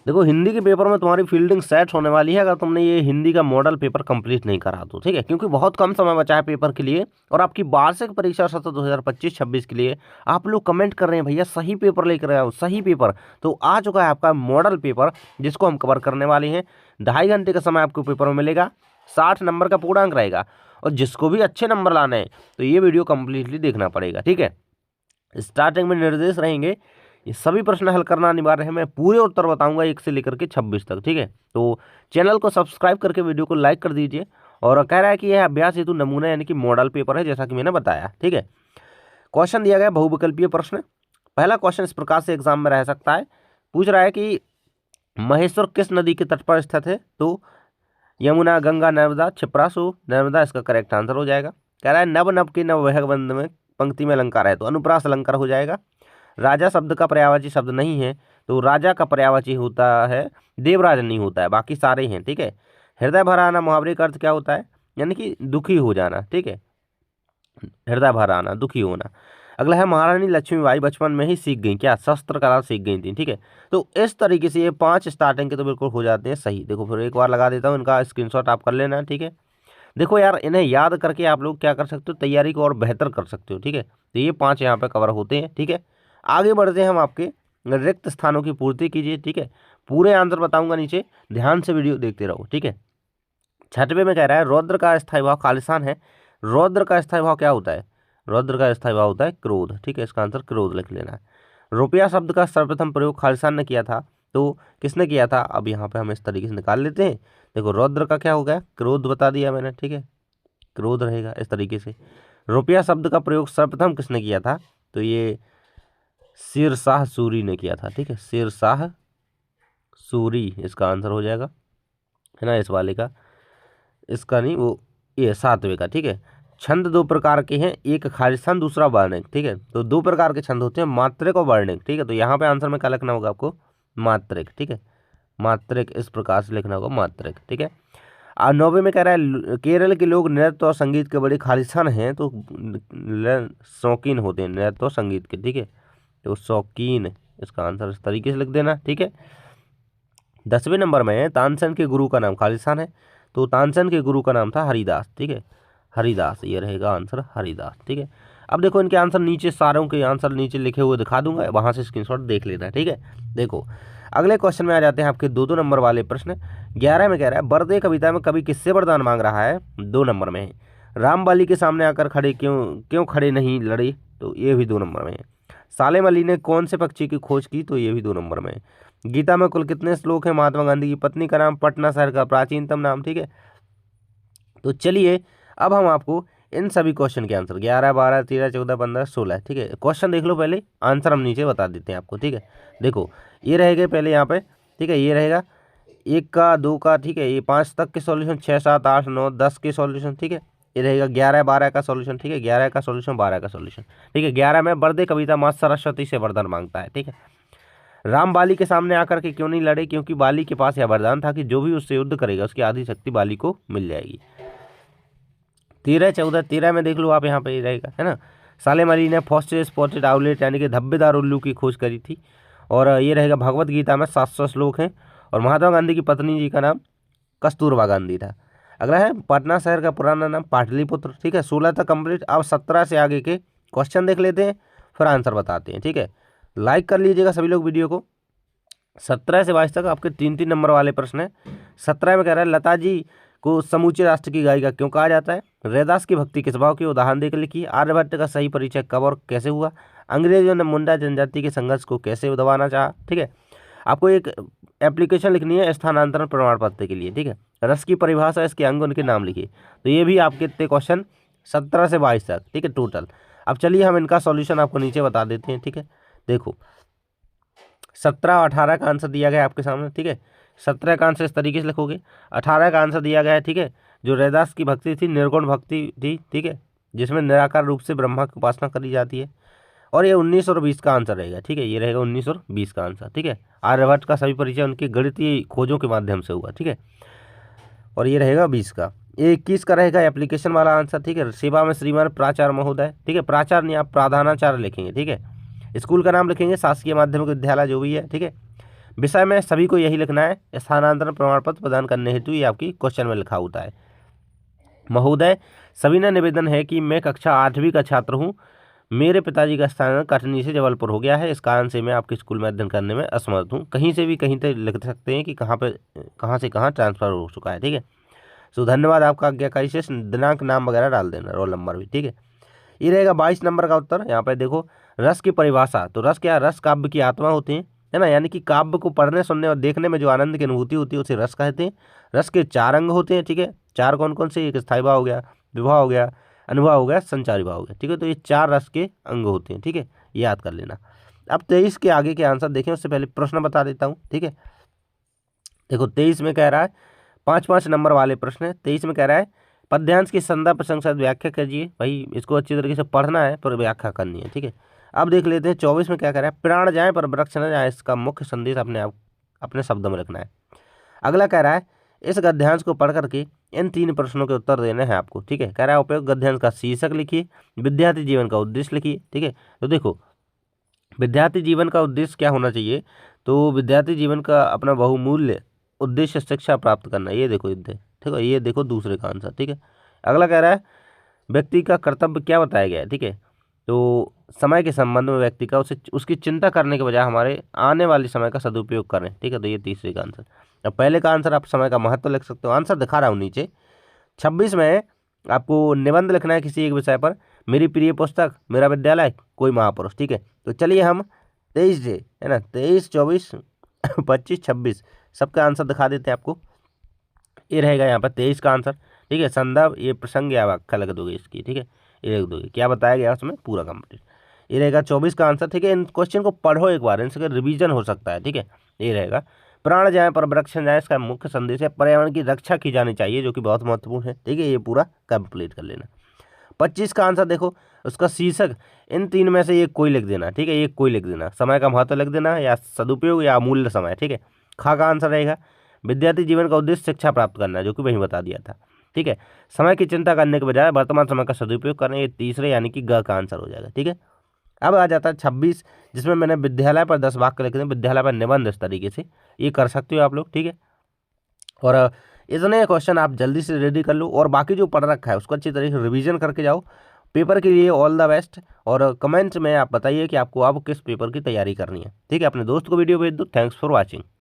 देखो हिंदी के पेपर में तुम्हारी फील्डिंग सेट होने वाली है अगर तुमने ये हिंदी का मॉडल पेपर कंप्लीट नहीं करा तो, ठीक है, क्योंकि बहुत कम समय बचा है पेपर के लिए और आपकी वार्षिक परीक्षा सत्र 2025-26 के लिए आप लोग कमेंट कर रहे हैं भैया सही पेपर लेकर आओ, सही पेपर। तो आ चुका है आपका मॉडल पेपर जिसको हम कवर करने वाले हैं। 2.5 घंटे का समय आपको पेपर में मिलेगा, 60 नंबर का पूर्णांक रहेगा और जिसको भी अच्छे नंबर लाने हैं तो ये वीडियो कंप्लीटली देखना पड़ेगा, ठीक है। स्टार्टिंग में निर्देश रहेंगे, ये सभी प्रश्न हल करना अनिवार्य है, मैं पूरे उत्तर बताऊंगा 1 से लेकर के 26 तक, ठीक है। तो चैनल को सब्सक्राइब करके वीडियो को लाइक कर दीजिए। और कह रहा है कि यह अभ्यास हेतु नमूना यानी कि मॉडल पेपर है जैसा कि मैंने बताया, ठीक है। क्वेश्चन दिया गया बहुविकल्पीय प्रश्न। पहला क्वेश्चन इस प्रकार से एग्जाम में रह सकता है, पूछ रहा है कि महेश्वर किस नदी के तट पर स्थित है? तो यमुना, गंगा, नर्मदा, क्षिप्रा। सो नर्मदा इसका करेक्ट आंसर हो जाएगा। कह रहा है नव नव के नववह बंद में पंक्ति में अलंकार है, तो अनुप्रास अलंकार हो जाएगा। राजा शब्द का पर्यायवाची शब्द नहीं है, तो राजा का पर्यायवाची होता है, देवराज नहीं होता है, बाकी सारे हैं, ठीक है। हृदय भर आना मुहावरे का अर्थ क्या होता है? यानी कि दुखी हो जाना, ठीक है, हृदय भर आना, दुखी होना। अगला है महारानी लक्ष्मीबाई बचपन में ही सीख गई क्या? शस्त्र कला सीख गई थी, ठीक है। तो इस तरीके से ये 5 स्टार्टिंग के तो बिल्कुल हो जाते हैं सही। देखो फिर एक बार लगा देता हूँ, इनका स्क्रीनशॉट आप कर लेना, ठीक है। देखो यार इन्हें याद करके आप लोग क्या कर सकते हो, तैयारी को और बेहतर कर सकते हो, ठीक है। तो ये 5 यहाँ पे कवर होते हैं, ठीक है। आगे बढ़ते हैं हम, आपके रिक्त स्थानों की पूर्ति कीजिए, ठीक है। पूरे आंसर बताऊंगा नीचे, ध्यान से वीडियो देखते रहो, ठीक है। 6वें में कह रहा है रौद्र का स्थायी भाव खालिस्तान है। रौद्र का स्थायी भाव क्या होता है? रौद्र का स्थायी भाव होता है क्रोध, ठीक है, इसका आंसर क्रोध लिख लेना है। रुपया शब्द का सर्वप्रथम प्रयोग खालिस्तान ने किया था, तो किसने किया था? अब यहाँ पे हम इस तरीके से निकाल लेते हैं। देखो रौद्र का क्या हो गया? क्रोध बता दिया मैंने, ठीक है, क्रोध रहेगा इस तरीके से। रुपया शब्द का प्रयोग सर्वप्रथम किसने किया था? तो ये शेरशाह सूरी ने किया था, ठीक है, शेरशाह सूरी इसका आंसर हो जाएगा, है ना, इस वाले का, इसका नहीं, वो ये 7वें का, ठीक है। छंद 2 प्रकार के हैं, एक खालिस्तान दूसरा वर्णिक, ठीक है। तो 2 प्रकार के छंद होते हैं, मात्रिक और वर्णिक, ठीक है। तो यहाँ पे आंसर में क्या लिखना होगा आपको? मात्रिक, ठीक है, मात्रिक इस प्रकार से लिखना होगा, मात्रिक, ठीक है। 9वें में कह रहा है केरल के लोग नृत्य और संगीत के बड़े खालिस्तान हैं, तो शौकीन होते हैं नृत्य और संगीत के, ठीक है। तो शौकीन इसका आंसर इस तरीके से लिख देना, ठीक है। 10वें नंबर में तानसेन के गुरु का नाम खालिस्तान है, तो तानसेन के गुरु का नाम था हरिदास, ठीक है, हरिदास, ये रहेगा आंसर हरिदास, ठीक है। अब देखो इनके आंसर नीचे, सारों के आंसर नीचे लिखे हुए दिखा दूंगा, वहां से स्क्रीनशॉट देख लेना, ठीक है। देखो अगले क्वेश्चन में आ जाते हैं आपके 2-2 नंबर वाले प्रश्न। 11 में कह रहा है बरदे कविता में कवि किससे वरदान मांग रहा है? 2 नंबर में है। रामबाली के सामने आकर खड़े क्यों खड़े नहीं लड़े? तो ये भी 2 नंबर में है। सालेम अली ने कौन से पक्षी की खोज की? तो ये भी 2 नंबर में है। गीता में कुल कितने श्लोक हैं? महात्मा गांधी की पत्नी का नाम, पटना शहर का प्राचीनतम नाम, ठीक है। तो चलिए अब हम आपको इन सभी क्वेश्चन के आंसर 11, 12, 13, 14, 15, 16, ठीक है, क्वेश्चन देख लो पहले, आंसर हम नीचे बता देते हैं आपको, ठीक है। देखो ये रहेगा पहले यहाँ पे, ठीक है, ये रहेगा 1 का, 2 का, ठीक है, ये 5 तक के सॉल्यूशन, 6, 7, 8, 9, 10 के सॉल्यूशन, ठीक है। ये रहेगा 11, 12 का सॉल्यूशन, ठीक है, 11 का सॉल्यूशन, 12 का सॉल्यूशन, ठीक है। 11 में बरदे कविता माँ सरस्वती से वरदान मांगता है, ठीक है। राम बाली के सामने आकर के क्यों नहीं लड़े? क्योंकि बाली के पास यह वरदान था कि जो भी उससे युद्ध करेगा उसकी आधी शक्ति बाली को मिल जाएगी। 13, 14, 13 में देख लो आप, यहाँ पे ये रहेगा, है ना। सालेम अली ने फॉस्फेट स्पॉटेड आउलेट यानी कि धब्बेदार उल्लू की खोज करी थी। और ये रहेगा भगवत गीता में 700 श्लोक हैं। और महात्मा गांधी की पत्नी जी का नाम कस्तूरबा गांधी था। अगला है पटना शहर का पुराना नाम पाटलिपुत्र, ठीक है। 16 तक कंप्लीट। अब 17 से आगे के क्वेश्चन देख लेते हैं, फिर आंसर बताते हैं, ठीक है। लाइक कर लीजिएगा सभी लोग वीडियो को। 17 से 22 तक आपके 3-3 नंबर वाले प्रश्न है। 17 में कह रहा है लता जी को समूचे राष्ट्र की गायिका क्यों कहा जाता है? रैदास की भक्ति किस भाव की उदाहरण देकर लिखी? आर्यभट्ट का सही परिचय कब और कैसे हुआ? अंग्रेजों ने मुंडा जनजाति के संघर्ष को कैसे दबाना चाहा? ठीक है, आपको एक एप्लीकेशन लिखनी है स्थानांतरण प्रमाण पत्र के लिए, ठीक है। रस की परिभाषा, इसके अंग, उनके नाम लिखिए। तो ये भी आपके इतने क्वेश्चन 17 से 22 तक, ठीक है, टोटल। अब चलिए हम इनका सॉल्यूशन आपको नीचे बता देते हैं, ठीक है। देखो 17 और 18 का आंसर दिया गया है आपके सामने, ठीक है। 17 का आंसर इस तरीके से लिखोगे, 18 का आंसर दिया गया है, ठीक है। जो रैदास की भक्ति थी निर्गुण भक्ति थी, ठीक है, जिसमें निराकार रूप से ब्रह्मा की उपासना करी जाती है। और ये 19 और 20 का आंसर रहेगा, ठीक है, ये रहेगा 19 और 20 का आंसर, ठीक है। आर्यभट्ट का सभी परिचय उनकी गणितीय खोजों के माध्यम से हुआ, ठीक है। और ये रहेगा 20 का। 21 का रहेगा एप्लीकेशन वाला आंसर, ठीक है। सेवा में श्रीमान प्राचार्य महोदय, ठीक है, प्राचार्य नहीं आप प्राधानाचार्य लिखेंगे, ठीक है। स्कूल का नाम लिखेंगे शासकीय माध्यमिक विद्यालय जो भी है, ठीक है। विषय में सभी को यही लिखना है, स्थानांतरण प्रमाण पत्र प्रदान करने हेतु ये आपकी क्वेश्चन में लिखा होता है। महोदय, सविनय निवेदन है कि मैं कक्षा 8वीं का छात्र हूँ। मेरे पिताजी का स्थानांतरण कटनी से जबलपुर हो गया है। इस कारण से मैं आपके स्कूल में अध्ययन करने में असमर्थ हूँ। कहीं से भी कहीं तक लिख सकते हैं कि कहाँ से कहाँ ट्रांसफर हो चुका है। ठीक है, सो धन्यवाद आपका आज्ञाकारी शेष। दिनांक नाम वगैरह डाल देना, रोल नंबर भी। ठीक है, ये रहेगा 22 नंबर का उत्तर। यहाँ पे देखो, रस की परिभाषा। तो रस क्या है? रस काव्य की आत्मा होती है ना, यानी कि काव्य को पढ़ने सुनने और देखने में जो आनंद की अनुभूति होती है उसे रस कहते हैं। रस के 4 अंग होते हैं। ठीक है, 4 कौन कौन से? एक स्थायी भाव हो गया, विभाव हो गया, अनुभव हो गया, संचारी भाव हो गया। ठीक है, तो ये 4 रस के अंग होते हैं। ठीक है, याद कर लेना। अब 23 के आगे के आंसर देखें, उससे पहले प्रश्न बता देता हूँ। ठीक है, देखो 23 में कह रहा है, 5-5 नंबर वाले प्रश्न है। 23 में कह रहा है, पद्यांश की संदर्भ प्रसंग व्याख्या कीजिए। भाई इसको अच्छी तरीके से पढ़ना है, पर व्याख्या करनी है। ठीक है, अब देख लेते हैं 24 में क्या कह रहा है, प्राण जाए पर वृक्ष न जाए। इसका मुख्य संदेश अपने शब्दों में रखना है। अगला कह रहा है, इस गद्यांश को पढ़ करके इन 3 प्रश्नों के उत्तर देने हैं आपको। ठीक है, कह रहा है उपयुक्त गद्यांश का शीर्षक लिखिए, विद्यार्थी जीवन का उद्देश्य लिखिए। ठीक है, तो देखो विद्यार्थी जीवन का उद्देश्य क्या होना चाहिए? तो विद्यार्थी जीवन का अपना बहुमूल्य उद्देश्य शिक्षा प्राप्त करना। ये देखो ठीक है, ये देखो दूसरे का आंसर। ठीक है, अगला कह रहा है, व्यक्ति का कर्तव्य क्या बताया गया है। ठीक है, तो समय के संबंध में व्यक्ति का उसकी चिंता करने के बजाय हमारे आने वाले समय का सदुपयोग करें। ठीक है, तो ये तीसरे का आंसर। अब पहले का आंसर आप समय का महत्व लिख सकते हो, आंसर दिखा रहा हूँ नीचे। 26 में आपको निबंध लिखना है किसी एक विषय पर। मेरी प्रिय पुस्तक, मेरा विद्यालय, कोई महापुरुष। ठीक है, तो चलिए हम 23 से, है ना, 23, 24, 25, 26 सबका आंसर दिखा देते हैं आपको। ये रहेगा यहाँ पर 23 का आंसर। ठीक है, संदर्भ, ये प्रसंग या व्याख्या लग दोगे इसकी। ठीक है, ये लिख दोगे क्या बताया गया उसमें, पूरा कंप्लीट। ये रहेगा 24 का आंसर। ठीक है, इन क्वेश्चन को पढ़ो एक बार, इनसे रिवीजन हो सकता है। ठीक है, ये रहेगा, प्राण जाए पर वृक्ष न जाए। इसका मुख्य संदेश है पर्यावरण की रक्षा की जानी चाहिए, जो कि बहुत महत्वपूर्ण है। ठीक है, ये पूरा कंप्लीट कर लेना। 25 का आंसर देखो, उसका शीर्षक इन 3 में से एक कोई लिख देना। ठीक है, एक कोई लिख देना, समय का महत्व लिख देना, या सदुपयोग या अमूल्य समय। ठीक है, खा का आंसर रहेगा, विद्यार्थी जीवन का उद्देश्य शिक्षा प्राप्त करना, जो कि वही बता दिया था। ठीक है, समय की चिंता करने के बजाय वर्तमान समय का सदुपयोग करना, ये तीसरे यानी कि ग का आंसर हो जाएगा। ठीक है, अब आ जाता है 26, जिसमें मैंने विद्यालय पर 10 वाक्य लिखे थे, विद्यालय पर निबंध। इस तरीके से ये कर सकते हो आप लोग। ठीक है, और इतने क्वेश्चन आप जल्दी से रेडी कर लो, और बाकी जो पढ़ रखा है उसको अच्छी तरीके से रिवीजन करके जाओ। पेपर के लिए ऑल द बेस्ट, और कमेंट्स में आप बताइए कि आपको अब किस पेपर की तैयारी करनी है। ठीक है, अपने दोस्त को वीडियो भेज दो। Thanks for watching.